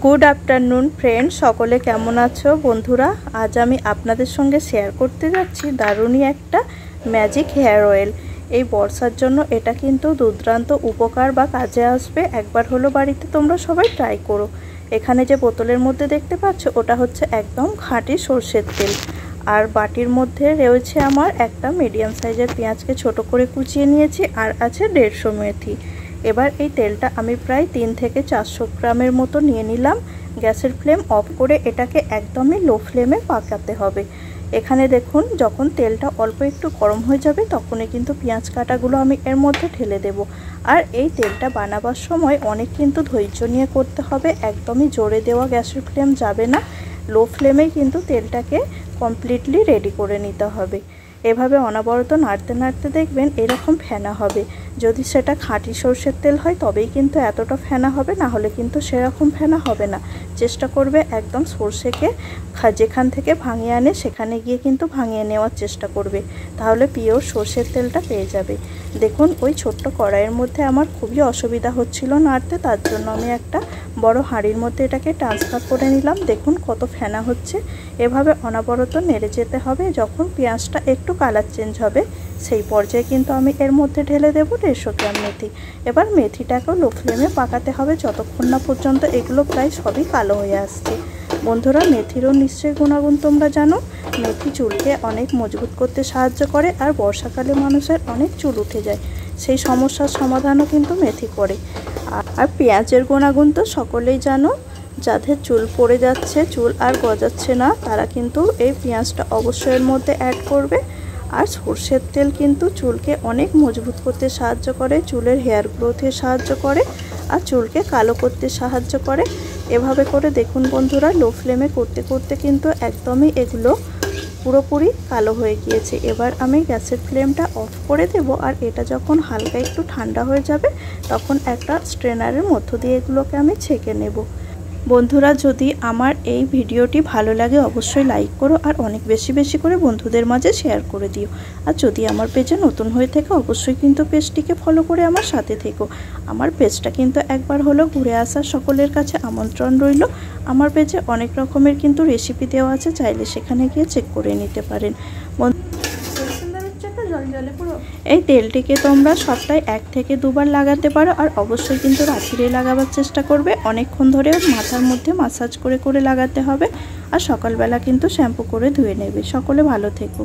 Good afternoon friend सकले केमन आछो बंधुरा। आज आमी आपनादेर संगे शेयर करते जाচ্ছি दारुणी एकटा मैजिक हेयर ऑयल। এই বর্ষার জন্য এটা কিন্তু দুর্দান্ত উপকার বা কাজে আসবে। একবার হলো বাড়িতে তোমরা সবাই ট্রাই করো। এখানে যে বোতলের মধ্যে দেখতে পাচ্ছ ওটা হচ্ছে একদম খাঁটি সরষের তেল। আর বাটির মধ্যে রয়েছে আমার একটা মিডিয়াম সাইজের পেঁয়াজকে ছোট করে কুচিয়ে নিয়েছি, আর আছে 150 মেথি। এবার এই তেলটা আমি প্রায় 3 থেকে 400 গ্রামের মতো নিয়ে নিলাম। গ্যাসের ফ্লেম অফ করে এটাকে একদমই লো ফ্লেমে পাকাতে হবে। এখানে দেখুন যখন তেলটা অল্প একটু গরম হয়ে যাবে তখনই কিন্তু পেঁয়াজ কাটাগুলো আমি এর মধ্যে ঢেলে দেব। আর এই তেলটা বানাবার সময় অনেক কিন্তু ধৈর্য নিয়ে করতে হবে, একদমই জোরে দেওয়া গ্যাসের ফ্লেম যাবে না। লো ফ্লেমেই কিন্তু তেলটাকে কমপ্লিটলি রেডি করে নিতে হবে। এভাবে অনবরত নাড়তে নাড়তে দেখবেন এরকম ফেনা হবে। যদি সেটা খাঁটি সরষের তেল হয় তবেই কিন্তু এতটা ফেনা হবে, না হলে কিন্তু সেরকম ফেনা হবে না। চেষ্টা করবে একদম সরষেকে যেখান থেকে ভাঙিয়ে আনে সেখানে গিয়ে কিন্তু ভাঙিয়ে নেওয়ার চেষ্টা করবে, তাহলে পিওর সরষের তেলটা পেয়ে যাবে। দেখুন ওই ছোট্ট কড়াইয়ের মধ্যে আমার খুবই অসুবিধা হচ্ছিল নাড়তে, তার জন্য আমি একটা বড় হাঁড়ির মধ্যে এটাকে ট্রান্সফার করে নিলাম। দেখুন কত ফেনা হচ্ছে। এভাবে অনবরত নেড়ে যেতে হবে। যখন পেঁয়াজটা একটু কালার চেঞ্জ হবে সেই পর্যায়ে কিন্তু আমি এর মধ্যে ঢেলে দেবো 150 গ্রাম মেথি। এবার মেথিটাকেও লো ফ্লেমে পাকাতে হবে যতক্ষণ না পর্যন্ত এগুলো প্রায় সবই কালো হয়ে আসছে। বন্ধুরা, মেথিরও নিশ্চয়ই গুণাগুণ তোমরা জানো। মেথি চুলকে অনেক মজবুত করতে সাহায্য করে, আর বর্ষাকালে মানুষের অনেক চুল উঠে যায়, সেই সমস্যার সমাধানও কিন্তু মেথি করে। আর পেঁয়াজের গুণাগুণ তো সকলেই জানো। যাদের চুল পড়ে যাচ্ছে, চুল আর গজাচ্ছে না, তারা কিন্তু এই পেঁয়াজটা অবশ্যই এর মধ্যে অ্যাড করবে। আর সরষের তেল কিন্তু চুলকে অনেক মজবুত করতে সাহায্য করে, চুলের হেয়ার গ্রোথে সাহায্য করে, আর চুলকে কালো করতে সাহায্য করে। এভাবে করে দেখুন বন্ধুরা, লো ফ্লেমে করতে করতে কিন্তু একদমই এগুলো পুরোপুরি কালো হয়ে গিয়েছে। এবার আমি গ্যাসের ফ্লেমটা অফ করে দেব। আর এটা যখন হালকা একটু ঠান্ডা হয়ে যাবে তখন একটা স্ট্রেনারের মধ্য দিয়ে এগুলোকে আমি ছেঁকে নেব। বন্ধুরা, যদি আমার এই ভিডিওটি ভালো লাগে অবশ্যই লাইক করো, আর অনেক বেশি বেশি করে বন্ধুদের মাঝে শেয়ার করে দিও। আর যদি আমার পেজে নতুন হয়ে থেকে অবশ্যই কিন্তু পেজটিকে ফলো করে আমার সাথে থেকো। আমার পেজটা কিন্তু একবার হলো ঘুরে আসার সকলের কাছে আমন্ত্রণ রইল। আমার পেজে অনেক রকমের কিন্তু রেসিপি দেওয়া আছে, চাইলে সেখানে গিয়ে চেক করে নিতে পারেন। এই তেলটিকে তোমরা সপ্তাহে 1 থেকে 2 বার লাগাতে পারো, আর অবশ্যই কিন্তু রাত্রে লাগাবার চেষ্টা করবে। অনেকক্ষণ ধরে মাথার মধ্যে মাসাজ করে করে লাগাতে হবে, আর সকালবেলা কিন্তু শ্যাম্পু করে ধুয়ে নেবে। সকলে ভালো থেকো।